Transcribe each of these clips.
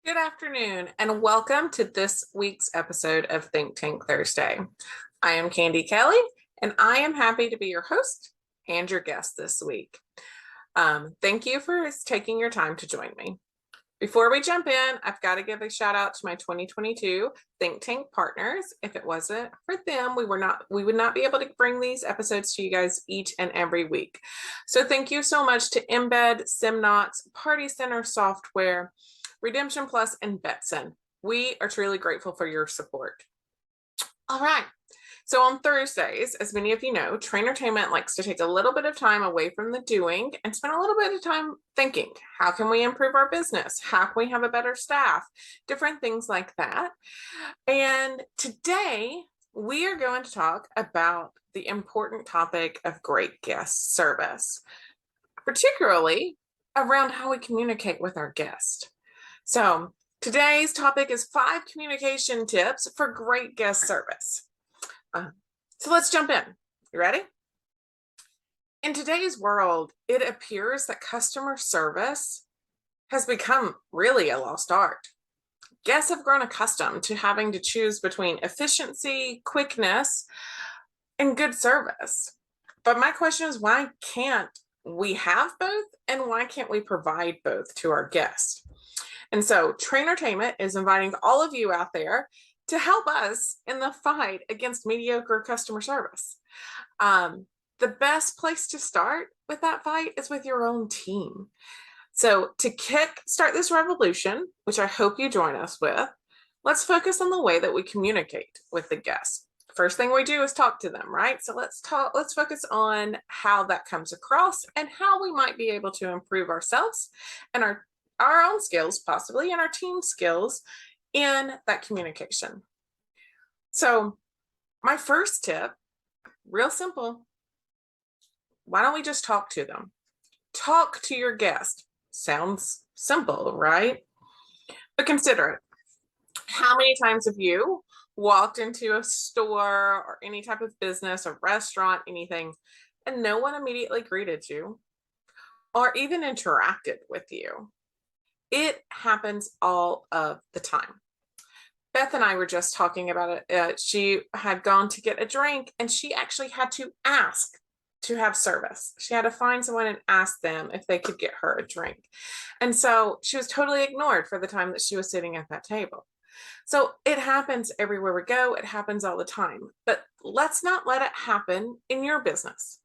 Good afternoon, and welcome to this week's episode of Think Tank Thursday. I am Candi Kelley, and I am happy to be your host and your guest this week. Thank you for taking your time to join me. Before we jump in, I've got to give a shout out to my 2022 Think Tank partners. If it wasn't for them, we would not be able to bring these episodes to you guys each and every week. So thank you so much to Embed, SimKnots, Party Center Software, Redemption Plus, and Betson. We are truly grateful for your support. All right. So on Thursdays, as many of you know, Trainertainment likes to take a little bit of time away from the doing and spend a little bit of time thinking, how can we improve our business? How can we have a better staff? Different things like that. And today we are going to talk about the important topic of great guest service, particularly around how we communicate with our guest. So today's topic is 5 communication tips for great guest service. So let's jump in. You ready? In today's world, it appears that customer service has become really a lost art. Guests have grown accustomed to having to choose between efficiency, quickness, and good service. But my question is, why can't we have both, and why can't we provide both to our guests? And so Trainertainment is inviting all of you out there to help us in the fight against mediocre customer service. The best place to start with that fight is with your own team. So to start this revolution, which I hope you join us with, let's focus on the way that we communicate with the guests. First thing we do is talk to them, right? So let's focus on how that comes across and how we might be able to improve ourselves and our own skills, possibly, and our team skills in that communication. So my first tip, real simple. Why don't we just talk to them? Talk to your guest. Sounds simple, right? But consider it. How many times have you walked into a store or any type of business, a restaurant, anything, and no one immediately greeted you or even interacted with you? It happens all of the time. Beth and I were just talking about it. She had gone to get a drink and she actually had to ask to have service. She had to find someone and ask them if they could get her a drink. And so she was totally ignored for the time that she was sitting at that table. So it happens everywhere we go. It happens all the time. But let's not let it happen in your business.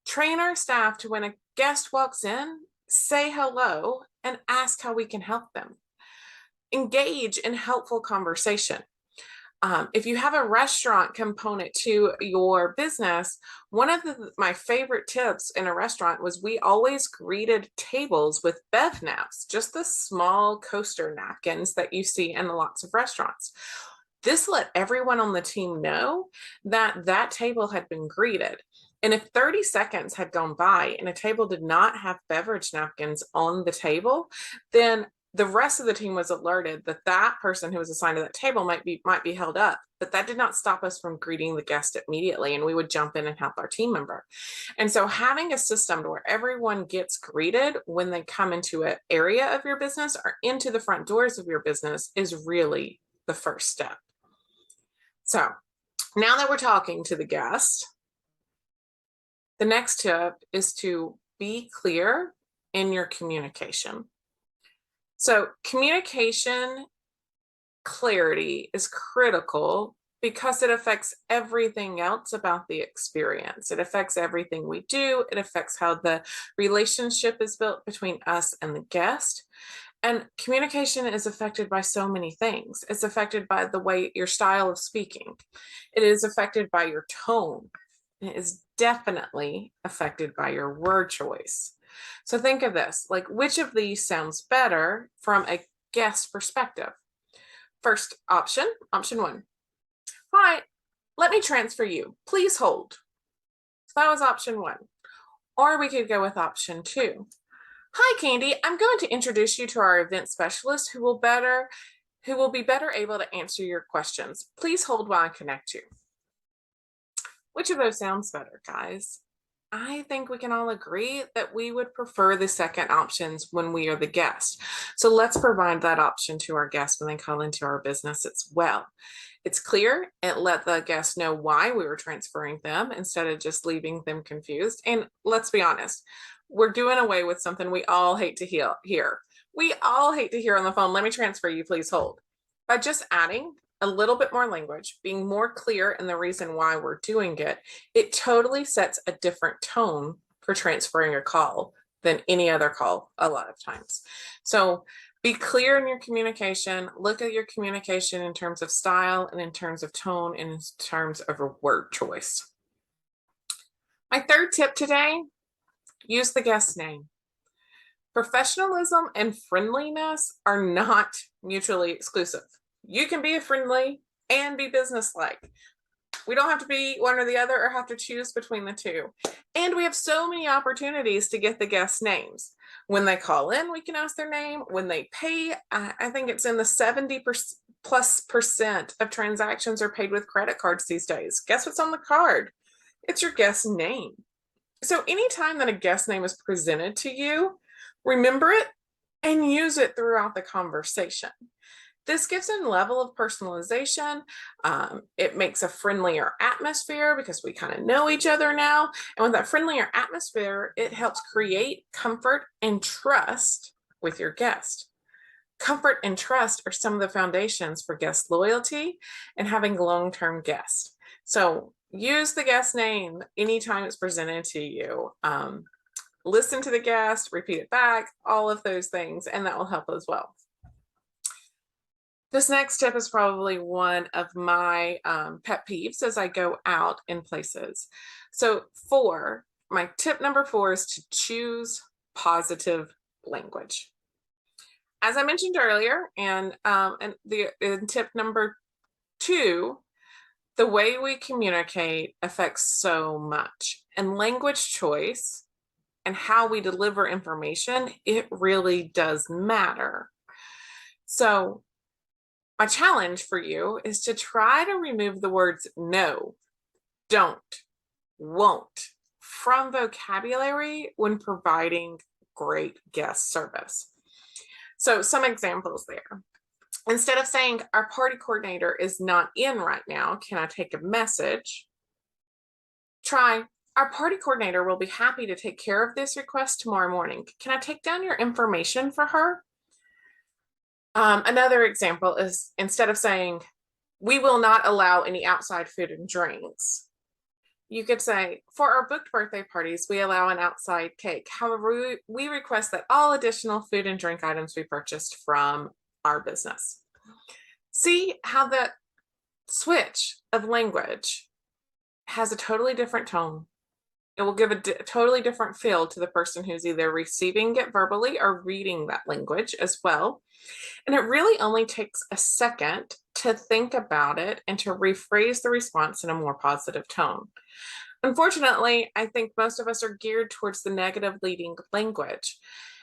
Train our staff to, when a guest walks in, say hello and ask how we can help them. Engage in helpful conversation. If you have a restaurant component to your business, one of my favorite tips in a restaurant was we always greeted tables with bev naps, just the small coaster napkins that you see in lots of restaurants. This let everyone on the team know that that table had been greeted. And if 30 seconds had gone by and a table did not have beverage napkins on the table, then the rest of the team was alerted that that person who was assigned to that table might be held up. But that did not stop us from greeting the guest immediately, and we would jump in and help our team member. And so having a system where everyone gets greeted when they come into an area of your business or into the front doors of your business is really the first step. So now that we're talking to the guest, the next tip is to be clear in your communication. So communication clarity is critical because it affects everything else about the experience. It affects everything we do. It affects how the relationship is built between us and the guest. And communication is affected by so many things. It's affected by the way your style of speaking. It is affected by your tone. It is definitely affected by your word choice. So think of this, like, which of these sounds better from a guest perspective? First option 1. Hi, let me transfer you. Please hold. So that was option 1. Or we could go with option 2. Hi, Candi, I'm going to introduce you to our event specialist who will be better able to answer your questions. Please hold while I connect you. Which of those sounds better, guys? I think we can all agree that we would prefer the second options when we are the guest. So let's provide that option to our guests when they call into our business as well. It's clear. It let the guests know why we were transferring them instead of just leaving them confused. And let's be honest, we're doing away with something we all hate to hear. We all hate to hear on the phone, "Let me transfer you, please hold." By just adding a little bit more language, being more clear in the reason why we're doing it, it totally sets a different tone for transferring a call than any other call a lot of times. So be clear in your communication. Look at your communication in terms of style and in terms of tone and in terms of a word choice. My third tip today, use the guest name. Professionalism and friendliness are not mutually exclusive. You can be friendly and be businesslike. We don't have to be one or the other or have to choose between the two. And we have so many opportunities to get the guest names. When they call in, we can ask their name. When they pay, I think it's in the 70+% of transactions are paid with credit cards these days. Guess what's on the card? It's your guest name. So anytime that a guest name is presented to you, remember it and use it throughout the conversation. This gives a level of personalization. It makes a friendlier atmosphere because we kind of know each other now. And with that friendlier atmosphere, it helps create comfort and trust with your guest. Comfort and trust are some of the foundations for guest loyalty and having long-term guests. So use the guest name anytime it's presented to you. Listen to the guest, repeat it back, all of those things, and that will help as well. This next tip is probably one of my pet peeves as I go out in places. So my tip number 4 is to choose positive language. As I mentioned earlier, and in tip number 2, the way we communicate affects so much. And language choice and how we deliver information, it really does matter. So my challenge for you is to try to remove the words no, don't, won't from vocabulary when providing great guest service. So some examples there. Instead of saying, "Our party coordinator is not in right now, can I take a message?" Try, "Our party coordinator will be happy to take care of this request tomorrow morning. Can I take down your information for her?" Another example is instead of saying, "We will not allow any outside food and drinks," you could say, "For our booked birthday parties, we allow an outside cake. However, we request that all additional food and drink items be purchased from our business." See how the switch of language has a totally different tone. It will give a totally different feel to the person who's either receiving it verbally or reading that language as well. And it really only takes a second to think about it and to rephrase the response in a more positive tone. Unfortunately, I think most of us are geared towards the negative leading language.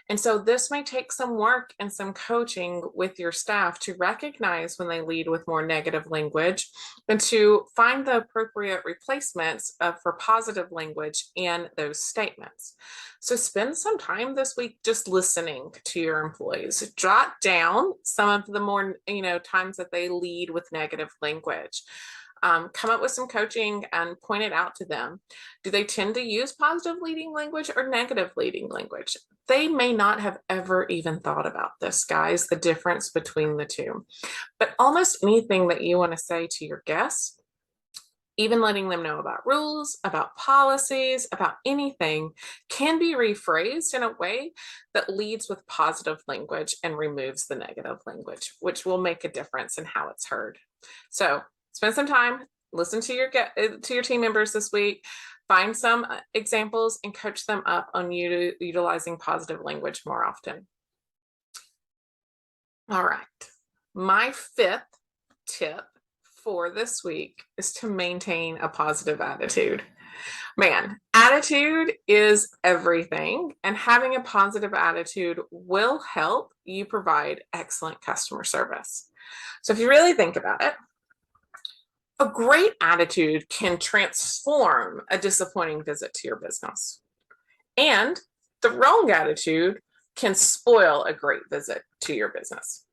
And so this may take some work and some coaching with your staff to recognize when they lead with more negative language and to find the appropriate replacements for positive language in those statements. So spend some time this week just listening to your employees. Jot down some of the more, times that they lead with negative language. Come up with some coaching and point it out to them. Do they tend to use positive leading language or negative leading language? They may not have ever even thought about this, guys, the difference between the two. But almost anything that you want to say to your guests, even letting them know about rules, about policies, about anything, can be rephrased in a way that leads with positive language and removes the negative language, which will make a difference in how it's heard. So spend some time, listen to your team members this week, find some examples and coach them up on utilizing positive language more often. All right. My 5th tip for this week is to maintain a positive attitude. Man, attitude is everything, and having a positive attitude will help you provide excellent customer service. So if you really think about it, A great attitude can transform a disappointing visit to your business. And the wrong attitude can spoil a great visit to your business.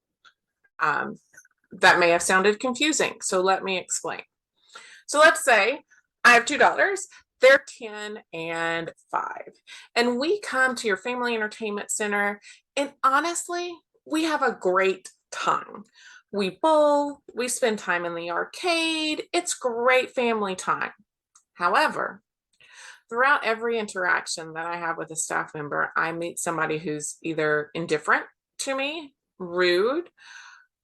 That may have sounded confusing, so let me explain. So let's say I have two daughters, they're 10 and 5, and we come to your family entertainment center, and honestly, we have a great time. We bowl, we spend time in the arcade, it's great family time. However, throughout every interaction that I have with a staff member, I meet somebody who's either indifferent to me, rude,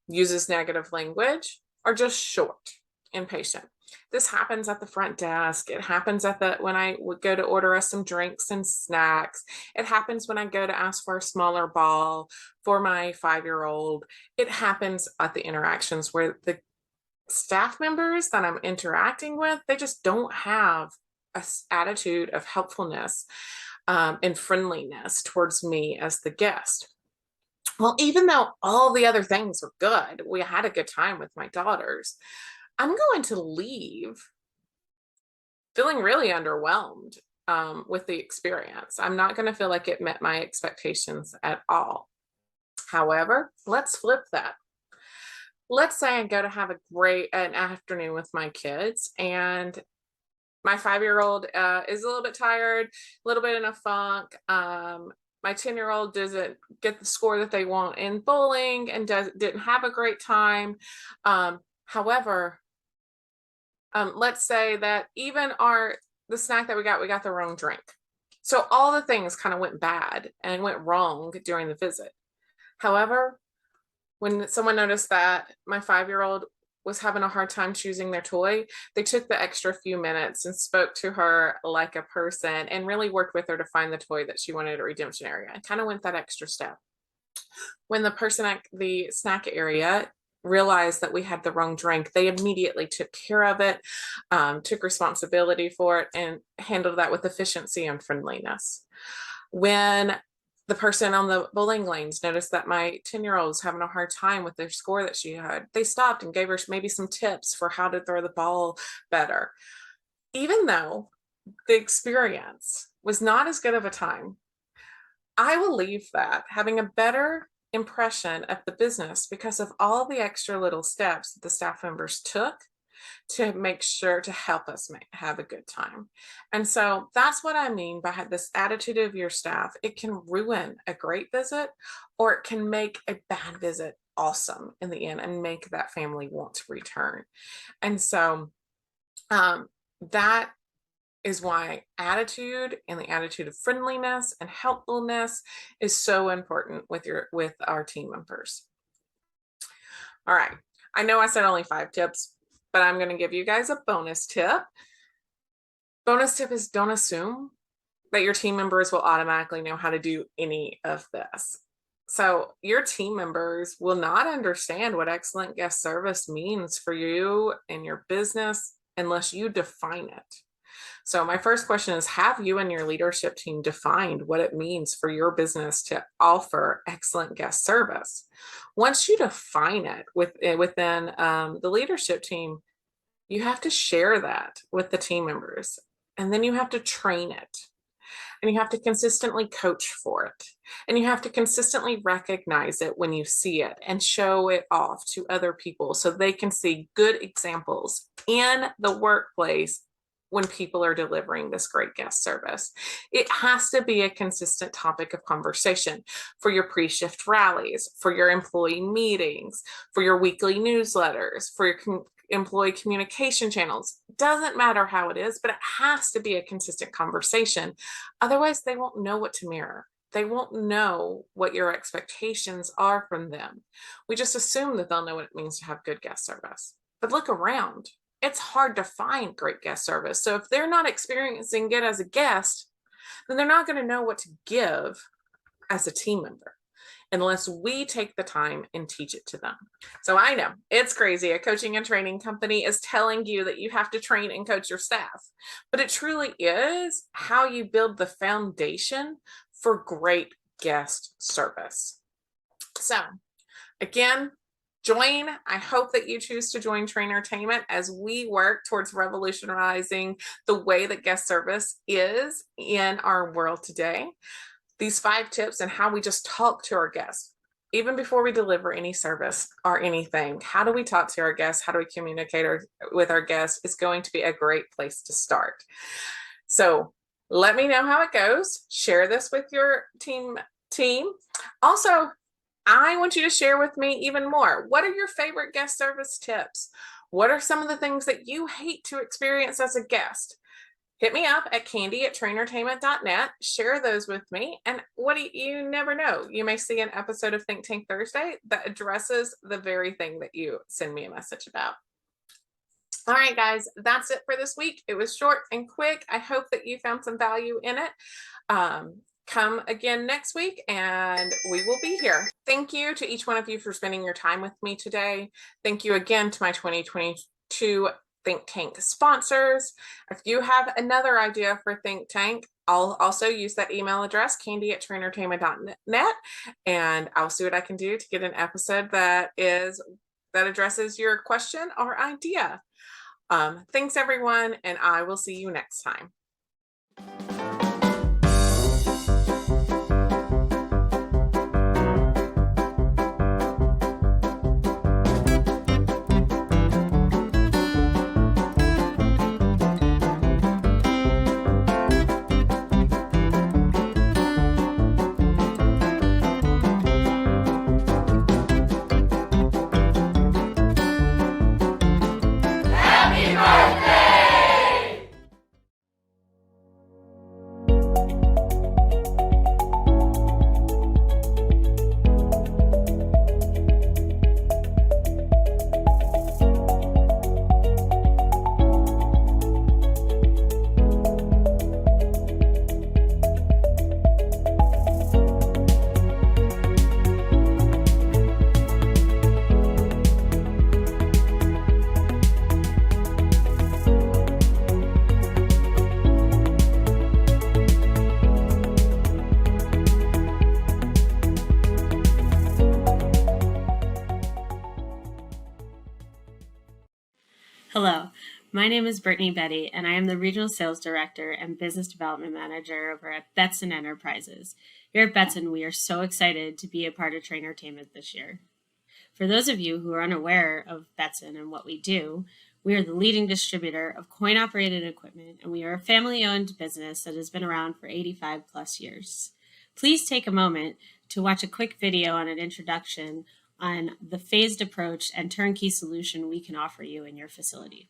uses negative language, or just short, impatient. This happens at the front desk. It happens when I would go to order us some drinks and snacks. It happens when I go to ask for a smaller ball for my 5-year-old. It happens at the interactions where the staff members that I'm interacting with, they just don't have an attitude of helpfulness and friendliness towards me as the guest. Well, even though all the other things were good, we had a good time with my daughters, I'm going to leave feeling really underwhelmed with the experience. I'm not going to feel like it met my expectations at all. However, let's flip that. Let's say I go to have an afternoon with my kids, and my 5-year-old is a little bit tired, a little bit in a funk. My 10-year-old doesn't get the score that they want in bowling and didn't have a great time. However, let's say that even the snack that we got the wrong drink. So all the things kind of went bad and went wrong during the visit. However, when someone noticed that my 5-year-old was having a hard time choosing their toy, they took the extra few minutes and spoke to her like a person and really worked with her to find the toy that she wanted at redemption area and kind of went that extra step. When the person at the snack area realized that we had the wrong drink, they immediately took care of it, took responsibility for it, and handled that with efficiency and friendliness. When the person on the bowling lanes noticed that my 10-year-old was having a hard time with their score that she had, they stopped and gave her maybe some tips for how to throw the ball better. Even though the experience was not as good of a time, I will leave that having a better impression of the business because of all the extra little steps that the staff members took to make sure to help us have a good time. And so that's what I mean by this attitude of your staff. It can ruin a great visit, or it can make a bad visit awesome in the end and make that family want to return. And so that is why attitude and the attitude of friendliness and helpfulness is so important with our team members. All right. I know I said only 5 tips, but I'm going to give you guys a bonus tip. Bonus tip is don't assume that your team members will automatically know how to do any of this. So your team members will not understand what excellent guest service means for you and your business unless you define it. So my first question is, have you and your leadership team defined what it means for your business to offer excellent guest service? Once you define it within the leadership team, you have to share that with the team members, and then you have to train it, and you have to consistently coach for it, and you have to consistently recognize it when you see it and show it off to other people so they can see good examples in the workplace when people are delivering this great guest service. It has to be a consistent topic of conversation for your pre-shift rallies, for your employee meetings, for your weekly newsletters, for your employee communication channels. Doesn't matter how it is, but it has to be a consistent conversation. Otherwise, they won't know what to mirror. They won't know what your expectations are from them. We just assume that they'll know what it means to have good guest service. But look around. It's hard to find great guest service. So if they're not experiencing it as a guest, then they're not going to know what to give as a team member unless we take the time and teach it to them. So I know it's crazy. A coaching and training company is telling you that you have to train and coach your staff, but it truly is how you build the foundation for great guest service. So again, I hope that you choose to join Trainertainment as we work towards revolutionizing the way that guest service is in our world today. These 5 tips and how we just talk to our guests, even before we deliver any service or anything. How do we talk to our guests? How do we communicate with our guests? It's going to be a great place to start. So let me know how it goes. Share this with your team. Also, I want you to share with me even more. What are your favorite guest service tips? What are some of the things that you hate to experience as a guest? Hit me up at Candi@trainertainment.net. Share those with me. And you never know. You may see an episode of Think Tank Thursday that addresses the very thing that you send me a message about. All right, guys, that's it for this week. It was short and quick. I hope that you found some value in it. Come again next week and we will be here. Thank you to each one of you for spending your time with me today. Thank you again to my 2022 Think Tank sponsors. If you have another idea for Think Tank, I'll also use that email address, Candi@trainertainment.net, and I'll see what I can do to get an episode that addresses your question or idea. Thanks everyone, and I will see you next time. Hello, my name is Brittany Betty, and I am the Regional Sales Director and Business Development Manager over at Betson Enterprises. Here at Betson, we are so excited to be a part of Trainertainment this year. For those of you who are unaware of Betson and what we do, we are the leading distributor of coin-operated equipment, and we are a family-owned business that has been around for 85 plus years. Please take a moment to watch a quick video on an introduction on the phased approach and turnkey solution we can offer you in your facility.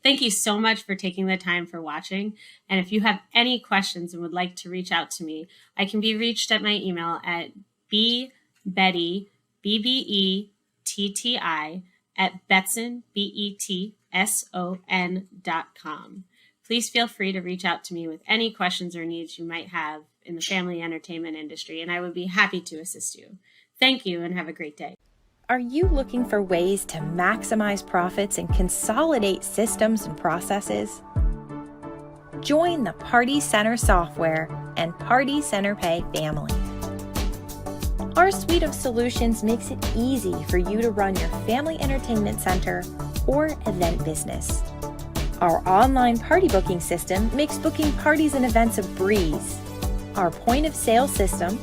Thank you so much for taking the time for watching. And if you have any questions and would like to reach out to me, I can be reached at my email at bbetty, BBETTI, at Betson, BETSON.com. Please feel free to reach out to me with any questions or needs you might have in the family entertainment industry, and I would be happy to assist you. Thank you and have a great day. Are you looking for ways to maximize profits and consolidate systems and processes? Join the Party Center Software and Party Center Pay family. Our suite of solutions makes it easy for you to run your family entertainment center or event business. Our online party booking system makes booking parties and events a breeze. Our point of sale system,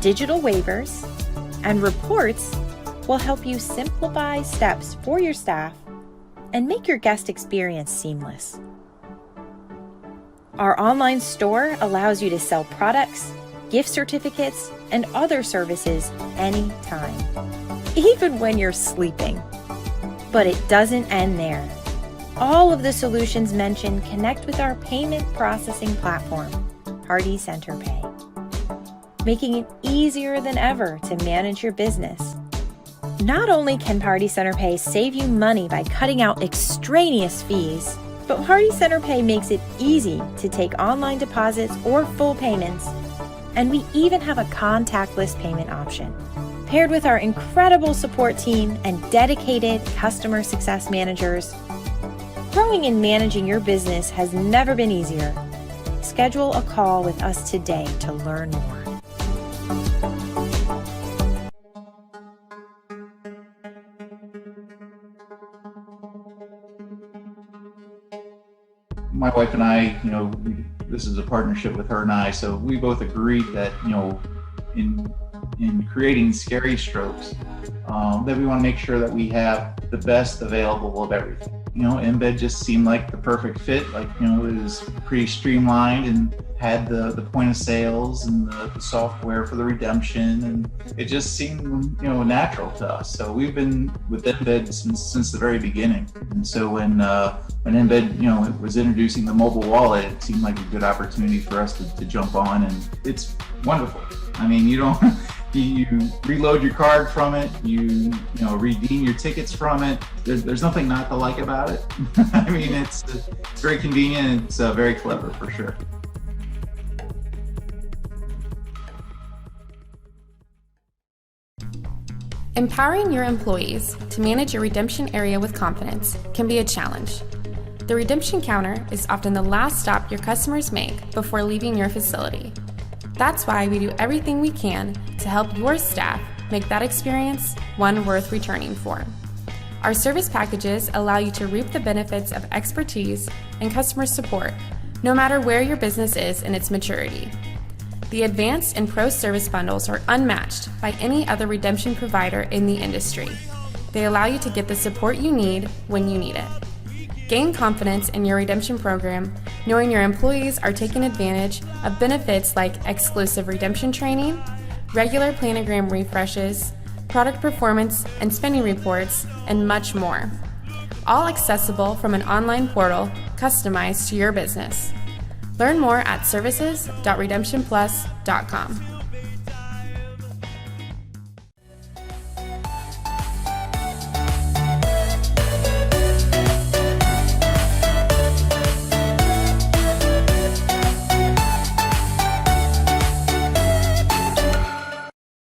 digital waivers, and reports will help you simplify steps for your staff and make your guest experience seamless. Our online store allows you to sell products, gift certificates, and other services anytime, even when you're sleeping. But it doesn't end there. All of the solutions mentioned connect with our payment processing platform, Party Center Pay, making it easier than ever to manage your business. Not only can Party Center Pay save you money by cutting out extraneous fees, but Party Center Pay makes it easy to take online deposits or full payments. And we even have a contactless payment option. Paired with our incredible support team and dedicated customer success managers, growing and managing your business has never been easier. Schedule a call with us today to learn more. My wife and I, this is a partnership with her and I, so we both agreed that, in creating Scary Strokes, that we want to make sure that we have the best available of everything. Embed just seemed like the perfect fit. It was pretty streamlined and had the point of sales and the software for the redemption, and it just seemed natural to us. So we've been with Embed since the very beginning. And so when Embed was introducing the mobile wallet, it seemed like a good opportunity for us to jump on, and it's wonderful. I mean, you reload your card from it, you redeem your tickets from it. There's nothing not to like about it. I mean, it's very convenient. It's very clever for sure. Empowering your employees to manage your redemption area with confidence can be a challenge. The redemption counter is often the last stop your customers make before leaving your facility. That's why we do everything we can to help your staff make that experience one worth returning for. Our service packages allow you to reap the benefits of expertise and customer support, no matter where your business is in its maturity. The Advanced and Pro service bundles are unmatched by any other redemption provider in the industry. They allow you to get the support you need when you need it. Gain confidence in your redemption program, knowing your employees are taking advantage of benefits like exclusive redemption training, regular planogram refreshes, product performance and spending reports, and much more. All accessible from an online portal customized to your business. Learn more at services.redemptionplus.com.